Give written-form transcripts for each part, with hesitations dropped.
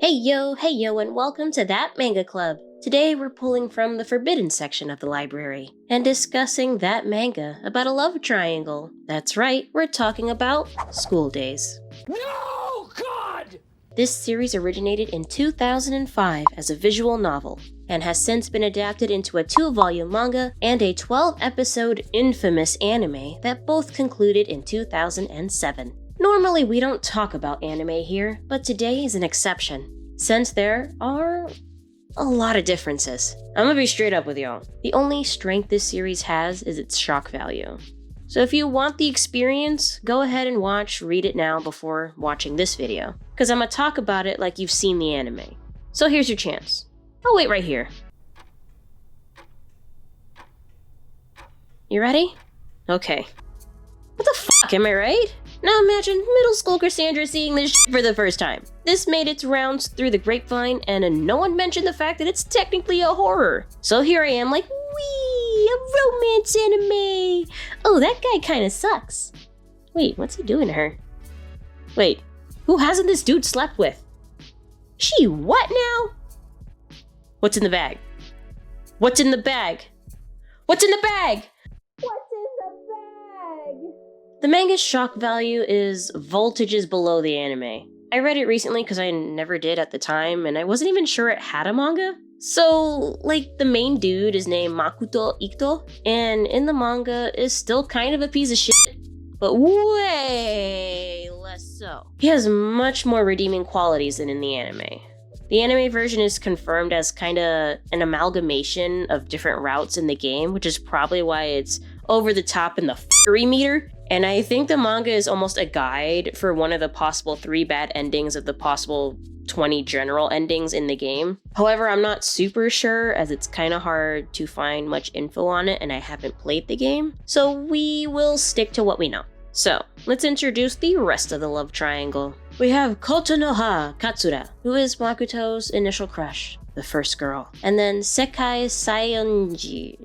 Hey yo, and welcome to That Manga Club. Today we're pulling from the forbidden section of the library and discussing that manga about a love triangle. That's right, we're talking about School Days. No, God! This series originated in 2005 as a visual novel and has since been adapted into a 2-volume manga and a 12-episode infamous anime that both concluded in 2007. Normally we don't talk about anime here, but today is an exception, since there are a lot of differences. I'm gonna be straight up with y'all. The only strength this series has is its shock value. So if you want the experience, go ahead and read it now before watching this video, because I'm gonna talk about it like you've seen the anime. So here's your chance. I'll wait right here. You ready? Okay. What the fuck, am I right? Now imagine middle school Cassandra seeing this shit for the first time. This made its rounds through the grapevine, and no one mentioned the fact that it's technically a horror. So here I am like, wee, a romance anime. Oh, that guy kinda sucks. Wait, what's he doing to her? Wait, who hasn't this dude slept with? She what now? What's in the bag? What's in the bag? What's in the bag? What's in the bag? The manga's shock value is voltages below the anime. I read it recently because I never did at the time, and I wasn't even sure it had a manga. So, the main dude is named Makoto Ito, and in the manga is still kind of a piece of shit, but way less so. He has much more redeeming qualities than in the anime. The anime version is confirmed as kinda an amalgamation of different routes in the game, which is probably why it's over the top in the fury meter. And I think the manga is almost a guide for one of the possible 3 bad endings of the possible 20 general endings in the game. However, I'm not super sure, as it's kind of hard to find much info on it and I haven't played the game. So we will stick to what we know. So, let's introduce the rest of the love triangle. We have Kotonoha Katsura, who is Makoto's initial crush, the first girl. And then Sekai Saionji,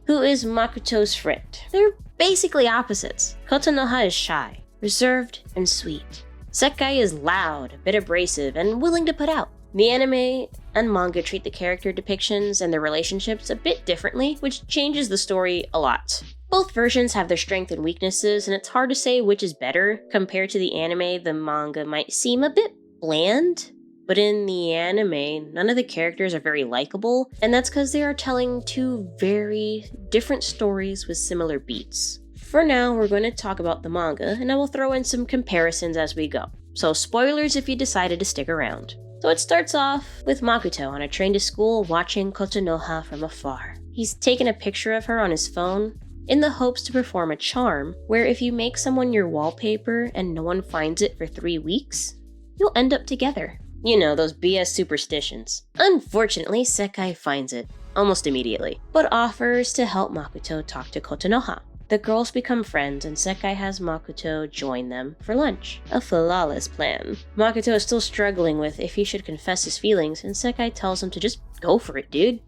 who is Makoto's friend. They're basically opposites. Kotonoha is shy, reserved, and sweet. Sekai is loud, a bit abrasive, and willing to put out. The anime and manga treat the character depictions and their relationships a bit differently, which changes the story a lot. Both versions have their strengths and weaknesses, and it's hard to say which is better. Compared to the anime, the manga might seem a bit bland, but in the anime, none of the characters are very likable, and that's because they are telling 2 very different stories with similar beats. For now, we're going to talk about the manga, and I will throw in some comparisons as we go. So spoilers if you decided to stick around. So it starts off with Makoto on a train to school watching Kotonoha from afar. He's taken a picture of her on his phone in the hopes to perform a charm where if you make someone your wallpaper and no one finds it for 3 weeks, you'll end up together. You know, those BS superstitions. Unfortunately, Sekai finds it almost immediately, but offers to help Makoto talk to Kotonoha. The girls become friends, and Sekai has Makoto join them for lunch. A flawless plan. Makoto is still struggling with if he should confess his feelings, and Sekai tells him to just go for it, dude,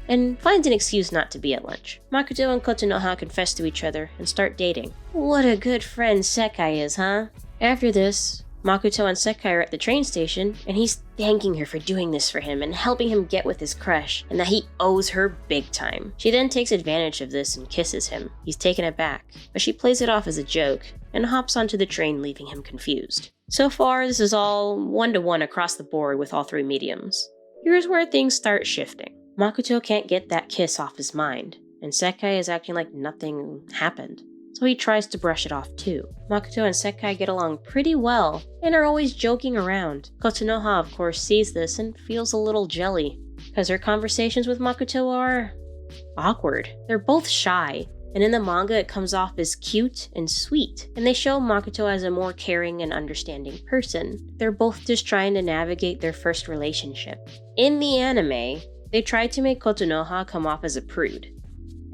and finds an excuse not to be at lunch. Makoto and Kotonoha confess to each other and start dating. What a good friend Sekai is, huh? After this, Makoto and Sekai are at the train station, and he's thanking her for doing this for him and helping him get with his crush, and that he owes her big time. She then takes advantage of this and kisses him. He's taken aback, but she plays it off as a joke and hops onto the train, leaving him confused. So far, this is all 1-to-1 across the board with all 3 mediums. Here's where things start shifting. Makoto can't get that kiss off his mind, and Sekai is acting like nothing happened. So he tries to brush it off too. Makoto and Sekai get along pretty well and are always joking around. Kotonoha of course sees this and feels a little jelly, because her conversations with Makoto are awkward. They're both shy, and in the manga it comes off as cute and sweet, and they show Makoto as a more caring and understanding person. They're both just trying to navigate their first relationship. In the anime, they try to make Kotonoha come off as a prude,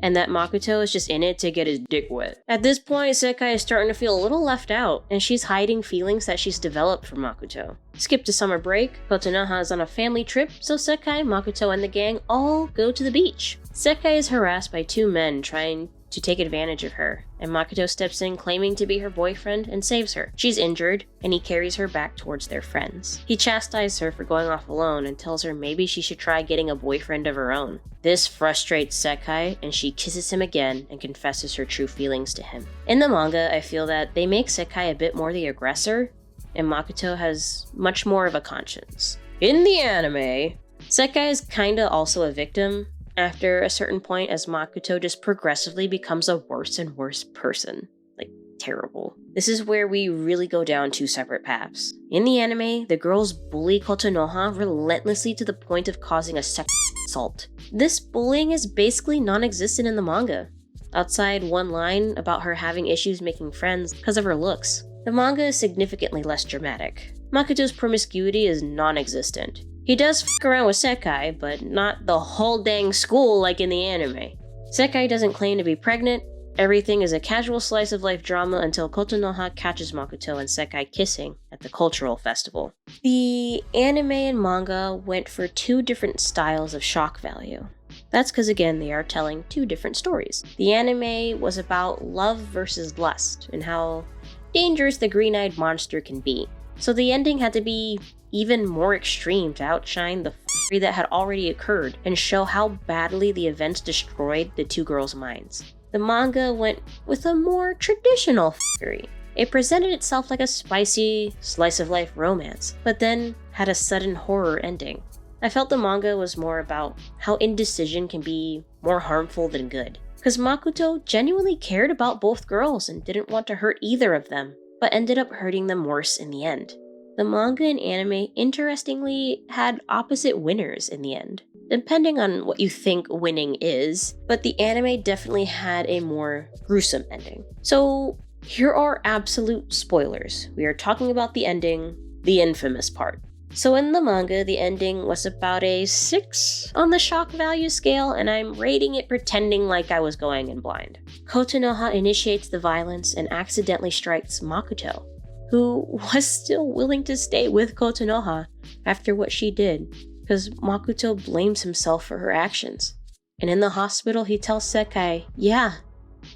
and that Makoto is just in it to get his dick wet. At this point, Sekai is starting to feel a little left out, and she's hiding feelings that she's developed for Makoto. Skip to summer break, Kotonoha is on a family trip, so Sekai, Makoto, and the gang all go to the beach. Sekai is harassed by 2 men trying to take advantage of her, and Makoto steps in claiming to be her boyfriend and saves her. She's injured, and he carries her back towards their friends. He chastises her for going off alone and tells her maybe she should try getting a boyfriend of her own. This frustrates Sekai, and she kisses him again and confesses her true feelings to him. In the manga, I feel that they make Sekai a bit more the aggressor, and Makoto has much more of a conscience. In the anime, Sekai is kinda also a victim after a certain point, as Makoto just progressively becomes a worse and worse person. Like, terrible. This is where we really go down two separate paths. In the anime, the girls bully Kotonoha relentlessly to the point of causing a sexual assault. This bullying is basically non-existent in the manga, outside one line about her having issues making friends because of her looks. The manga is significantly less dramatic. Makoto's promiscuity is non-existent. He does fuck around with Sekai, but not the whole dang school like in the anime. Sekai doesn't claim to be pregnant. Everything is a casual slice of life drama until Kotonoha catches Makoto and Sekai kissing at the cultural festival. The anime and manga went for two different styles of shock value. That's because, again, they are telling two different stories. The anime was about love versus lust and how dangerous the green-eyed monster can be. So the ending had to be even more extreme to outshine the f***ery that had already occurred and show how badly the events destroyed the two girls' minds. The manga went with a more traditional f***ery. It presented itself like a spicy, slice-of-life romance, but then had a sudden horror ending. I felt the manga was more about how indecision can be more harmful than good, because Makoto genuinely cared about both girls and didn't want to hurt either of them, but ended up hurting them worse in the end. The manga and anime, interestingly, had opposite winners in the end, depending on what you think winning is, but the anime definitely had a more gruesome ending. So here are absolute spoilers. We are talking about the ending, the infamous part. So in the manga, the ending was about a 6 on the shock value scale, and I'm rating it pretending like I was going in blind. Kotonoha initiates the violence and accidentally strikes Makoto, who was still willing to stay with Kotonoha after what she did, because Makoto blames himself for her actions. And in the hospital, he tells Sekai, yeah,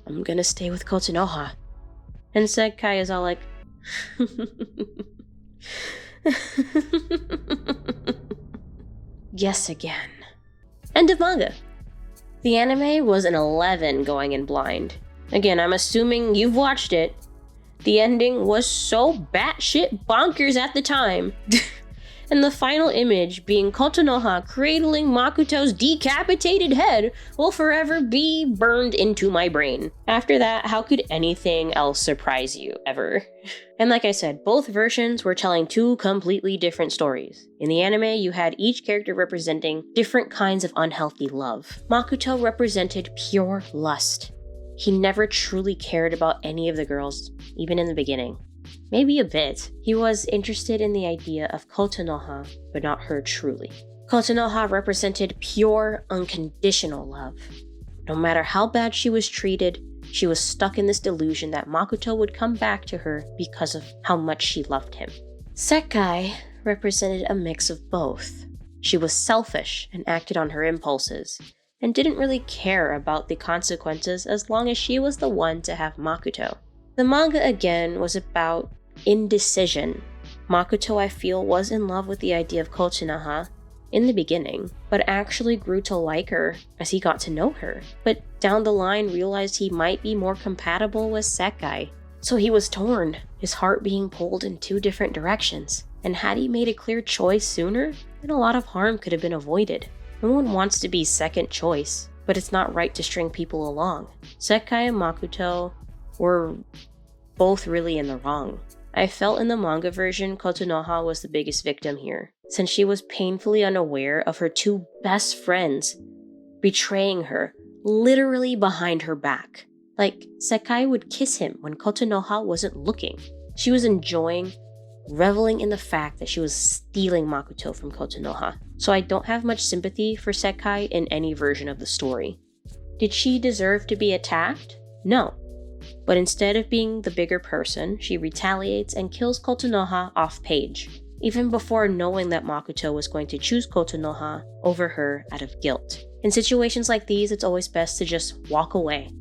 I'm gonna stay with Kotonoha. And Sekai is all like, yes again. End of manga. The anime was an 11 going in blind. Again, I'm assuming you've watched it. The ending was so batshit bonkers at the time. And the final image being Kotonoha cradling Makoto's decapitated head will forever be burned into my brain. After that, how could anything else surprise you, ever? And like I said, both versions were telling two completely different stories. In the anime, you had each character representing different kinds of unhealthy love. Makoto represented pure lust. He never truly cared about any of the girls, even in the beginning. Maybe a bit. He was interested in the idea of Kotonoha, but not her truly. Kotonoha represented pure, unconditional love. No matter how bad she was treated, she was stuck in this delusion that Makoto would come back to her because of how much she loved him. Sekai represented a mix of both. She was selfish and acted on her impulses, and didn't really care about the consequences as long as she was the one to have Makoto. The manga again was about indecision. Makoto, I feel, was in love with the idea of Kotonoha in the beginning, but actually grew to like her as he got to know her. But down the line realized he might be more compatible with Sekai. So he was torn, his heart being pulled in two different directions. And had he made a clear choice sooner, then a lot of harm could have been avoided. No one wants to be second choice, but it's not right to string people along. Sekai and Makoto were both really in the wrong. I felt in the manga version Kotonoha was the biggest victim here, since she was painfully unaware of her two best friends betraying her, literally behind her back. Like, Sekai would kiss him when Kotonoha wasn't looking. She was enjoying, reveling in the fact that she was stealing Makoto from Kotonoha. So I don't have much sympathy for Sekai in any version of the story. Did she deserve to be attacked? No. But instead of being the bigger person, she retaliates and kills Kotonoha off-page, even before knowing that Makoto was going to choose Kotonoha over her out of guilt. In situations like these, it's always best to just walk away.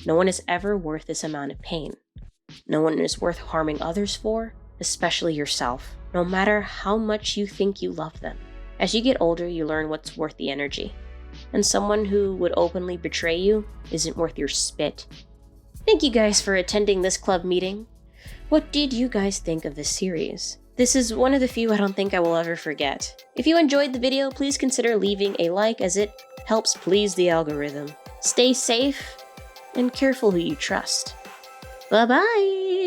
No one is ever worth this amount of pain. No one is worth harming others for, especially yourself, no matter how much you think you love them. As you get older, you learn what's worth the energy. And someone who would openly betray you isn't worth your spit. Thank you guys for attending this club meeting. What did you guys think of this series? This is one of the few I don't think I will ever forget. If you enjoyed the video, please consider leaving a like as it helps please the algorithm. Stay safe and careful who you trust. Bye-bye!